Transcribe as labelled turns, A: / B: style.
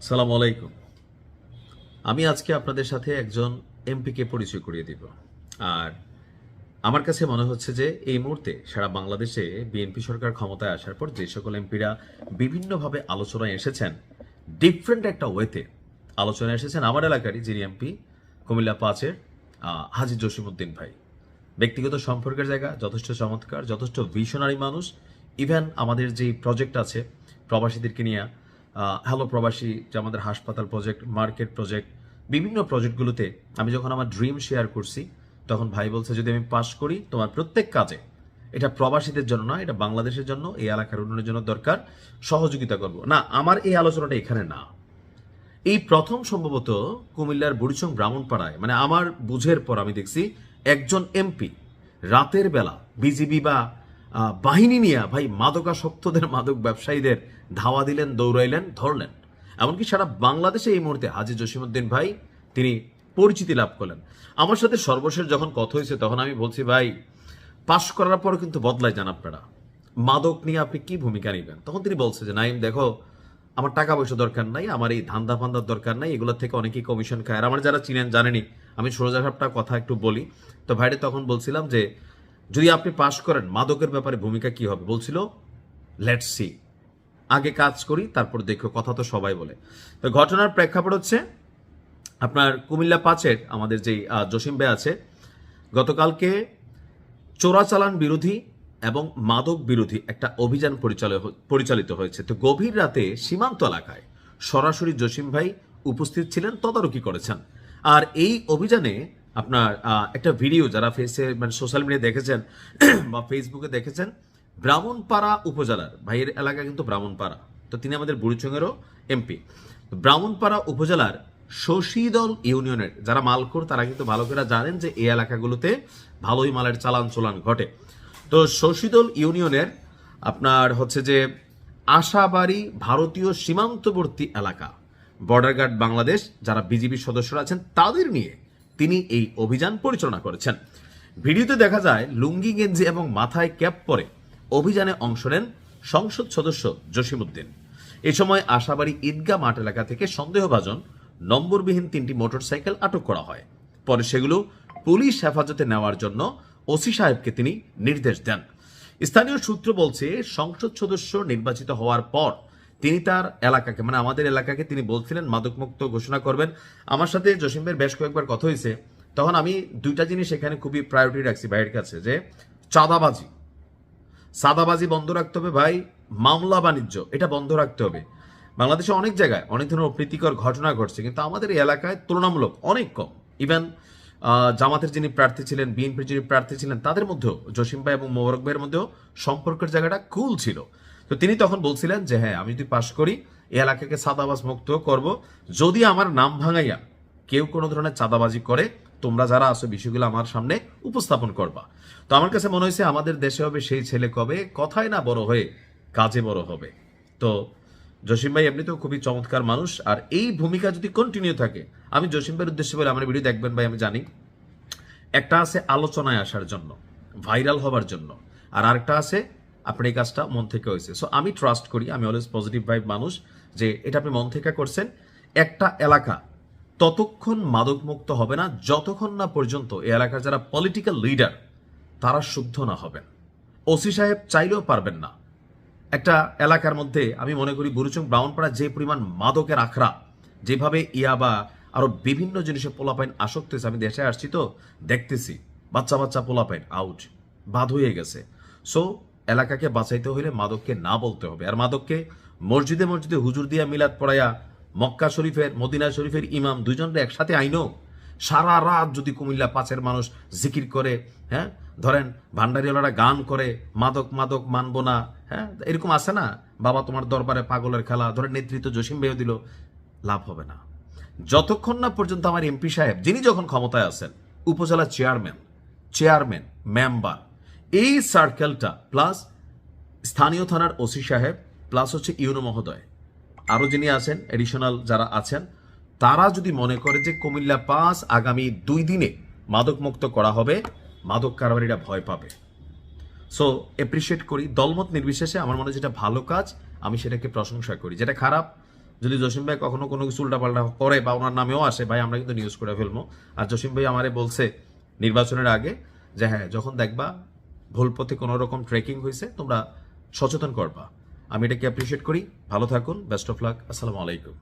A: সালাম আলাইকুম। আমি আজকে আপনাদের সাথে একজন এমপিকে পরিচয় করিয়ে দিব। আর আমার কাছে মনে হচ্ছে যে এই মুহূর্তে সারা বাংলাদেশে বিএনপি সরকার ক্ষমতায় আসার পর যে সকল এমপিরা বিভিন্নভাবে আলোচনায় এসেছেন, ডিফারেন্ট একটা ওয়েতে আলোচনায় এসেছেন, আমার এলাকারই যিনি এমপি কুমিল্লা 5-এর হাজী জসিমউদ্দিন ভাই। ব্যক্তিগত সম্পর্কের জায়গা যথেষ্ট চমৎকার, যথেষ্ট ভিশনারি মানুষ। ইভেন আমাদের যে প্রজেক্ট আছে প্রবাসীদেরকে নিয়ে, হ্যালো প্রবাসী, যে আমাদের হাসপাতাল প্রজেক্ট, মার্কেট প্রজেক্ট, বিভিন্ন প্রজেক্টগুলোতে আমি যখন আমার ড্রিম শেয়ার করছি, তখন ভাই বলছে যদি আমি পাশ করি তোমার প্রত্যেক কাজে, এটা প্রবাসীদের জন্য না, এটা বাংলাদেশের জন্য, এই এলাকার উন্নয়নের জন্য দরকার, সহযোগিতা করব না। আমার এই আলোচনাটা এখানে না। এই প্রথম সম্ভবত কুমিল্লার বুড়িচং ব্রাহ্মণপাড়ায়, মানে আমার বুঝের পর আমি দেখছি একজন এমপি রাতের বেলা বিজিবি বা বাহিনী নিয়ে ভাই মাদকাসক্তদের, মাদক ব্যবসায়ীদের ধাওয়া দিলেন, দৌড়াইলেন, ধরলেন। এমনকি সারা বাংলাদেশে এই মুহূর্তে হাজী জসিমউদ্দিন ভাই তিনি পরিচিতি লাভ করলেন। আমার সাথে সর্বশেষ যখন কথা হয়েছে তখন আমি বলছি, ভাই পাশ করার পর কিন্তু বদলায় যান আপনারা, মাদক নিয়ে আপনি কি ভূমিকা নেবেন? তখন তিনি বলছে যে নাইম দেখো, আমার টাকা পয়সা দরকার নাই, আমার এই ধান্দা ফান্দার দরকার নাই, এগুলোর থেকে অনেকেই কমিশন খায়। আর আমার যারা চিনেন জানেনি, আমি সোজাসাপটা কথা একটু বলি। তো ভাইরে তখন বলছিলাম যে যদি আপনি পাশ করেন মাদকের ব্যাপারে ভূমিকা কি হবে? বলছিল লেটস সি, আগে কাজ করি তারপর দেখো, কথা তো সবাই বলে। তো ঘটনার প্রেক্ষাপট হচ্ছে আপনার কুমিল্লা 5-এর আমাদের যেই জসিম ভাই আছে, গতকালকে চোরাচালান বিরোধী এবং মাদক বিরোধী একটা অভিযান পরিচালিত হয়েছে। তো গভীর রাতে সীমান্ত এলাকায় সরাসরি জসিম ভাই উপস্থিত ছিলেন, তদারকি করেছেন। আর এই অভিযানে আপনার একটা ভিডিও যারা মানে সোশ্যাল মিডিয়া দেখেছেন বা ফেসবুকে দেখেছেন, ব্রাহ্মণপাড়া উপজেলার, ভাইয়ের এলাকা কিন্তু ব্রাহ্মণপাড়া, তো তিনি আমাদের বুড়িচংয়েরও এমপি। ব্রাহ্মণপাড়া উপজেলার শশীদল ইউনিয়নের যারা মালখোর তারা কিন্তু ভালো করে জানেন যে এই এলাকাগুলোতে ভালোই মালের চালান চোলান ঘটে। তো শশীদল ইউনিয়নের আপনার হচ্ছে যে আশাবাড়ি ভারতীয় সীমান্তবর্তী এলাকা, বর্ডার গার্ড বাংলাদেশ যারা বিজিবি সদস্যরা আছেন তাদের নিয়ে তিনি এই অভিযান পরিচালনা করেছেন। ভিডিওতে দেখা যায় লুঙ্গি গেঞ্জি এবং মাথায় ক্যাপ পরে অভিযানে অংশ নেন সংসদ সদস্য জসিমউদ্দিন। এ সময় আশাবাড়ি ঈদগাহ মাঠ এলাকা থেকে সন্দেহভাজন নম্বরবিহীন 3টি মোটরসাইকেল আটক করা হয়। পরে সেগুলো পুলিশ হেফাজতে নেওয়ার জন্য ওসি সাহেবকে তিনি নির্দেশ দেন। স্থানীয় সূত্র বলছে সংসদ সদস্য নির্বাচিত হওয়ার পর তিনি তার এলাকাকে, মানে আমাদের এলাকাকে তিনি বলছিলেন মাদকমুক্ত ঘোষণা করবেন। আমার সাথে জসিম ভাইয়ের বেশ কয়েকবার কথা হয়েছে, তখন আমি দুইটা জিনিস এখানে খুবই প্রায়োরিটি রাখছি ভাইয়ের কাছে, যে সাদাবাজি বন্ধ রাখতে হবে ভাই, মামলা বাণিজ্য এটা বন্ধ রাখতে হবে। বাংলাদেশে অনেক জায়গায় অনেক ধরনের অপ্রীতিকর ঘটনা ঘটছে, কিন্তু আমাদের এই এলাকায় তুলনামূলক অনেক কম। ইভেন জামাতের যিনি প্রার্থী ছিলেন, বিএনপির যিনি প্রার্থী ছিলেন, তাদের মধ্যেও জসিম ভাই এবং মোবারক ভাইয়ের মধ্যেও সম্পর্কের জায়গাটা কুল ছিল। তো তিনি তখন বলছিলেন যে হ্যাঁ, আমি যদি পাশ করি এই এলাকাকে চাঁদাবাজ মুক্ত করব, যদি আমার নাম ভাঙাইয়া কেউ কোনো ধরনের চাঁদাবাজি করে তোমরা যারা আছো বিষয়গুলো আমার সামনে উপস্থাপন করবা। তো আমার কাছে মনে হয়েছে আমাদের দেশে হবে সেই ছেলে কবে কথায় না বড় হয়ে কাজে বড় হবে। তো জসিম ভাই এমনিতেও খুবই চমৎকার মানুষ, আর এই ভূমিকা যদি কন্টিনিউ থাকে, আমি জসিম ভাইয়ের উদ্দেশ্যে বলে, আমার ভিডিও দেখবেন ভাই, আমি জানি একটা আছে আলোচনায় আসার জন্য, ভাইরাল হবার জন্য, আর আরেকটা আছে আপনি এই কাজটা মন থেকে হয়েছে। সো আমি ট্রাস্ট করি, আমি অলওয়েজ পজিটিভ ভাইব মানুষ, যে এটা আপনি মন থেকে করছেন। একটা এলাকা ততক্ষণ মাদক মুক্ত হবে না যতক্ষণ না পর্যন্ত এই এলাকার যারা পলিটিক্যাল লিডার তারা শুদ্ধ না হবেন। ওসি সাহেব চাইলেও পারবেন না। একটা এলাকার মধ্যে আমি মনে করি বুড়িচং ব্রাহ্মণপাড়া যে পরিমাণ মাদকের আখড়া, যেভাবে ইয়াবা আরো বিভিন্ন জিনিসে পোলাপাইন আসক্ত হয়েছে, আমি দেশে আসছি তো দেখতেছি বাচ্চা বাচ্চা পোলাপাইন আউট বাদ হয়ে গেছে। সো এলাকাকে বাঁচাইতে হইলে মাদককে না বলতে হবে। আর মাদককে মসজিদে মসজিদে হুজুর দিয়া মিলাদ পড়াইয়া মক্কা শরীফের, মদিনা শরীফের ইমাম দুইজনরে একসাথে আইনো সারা রাত যদি কুমিল্লা 5-এর মানুষ জিকির করে, হ্যাঁ ধরেন ভান্ডারিওয়ালারা গান করে মাদক মাদক মানবো না, হ্যাঁ এরকম আছে না, বাবা তোমার দরবারে পাগলের খেলা, ধরেন নেতৃত্ব জসিম ভাইও দিল, লাভ হবে না। যতক্ষণ না পর্যন্ত আমার এমপি সাহেব, যিনি যখন ক্ষমতায় আছেন, উপজেলা চেয়ারম্যান, মেম্বার, এই সার্কেলটা প্লাস স্থানীয় থানার ওসি সাহেব প্লাস হচ্ছে ইউনো মহোদয়, আরো যিনি আছেন এডিশনাল যারা আছেন, তারা যদি মনে করে যে কুমিল্লা 5 আগামী 2 দিনে মাদক মুক্ত করা হবে, মাদক কারবারিরা ভয় পাবে। সো এপ্রিসিয়েট করি, দলমত নির্বিশেষে আমার মনে হয় যেটা ভালো কাজ আমি সেটাকে প্রশংসা করি, যেটা খারাপ যদি জসিম ভাই কখনো কোনো কিছু উল্টাপাল্টা করে বা ওনার নামেও আসে, ভাই আমরা কিন্তু নিউজ করে ফেলবো। আর জসিম ভাই আমারে বলছে নির্বাচনের আগে যে হ্যাঁ, যখন দেখবা ভুল পথে কোনো রকম ট্রেকিং হয়েছে তোমরা সচেতন করবা। আমি এটাকে অ্যাপ্রিসিয়েট করি। ভালো থাকুন, বেস্ট অফ লাক, আসসালামু আলাইকুম।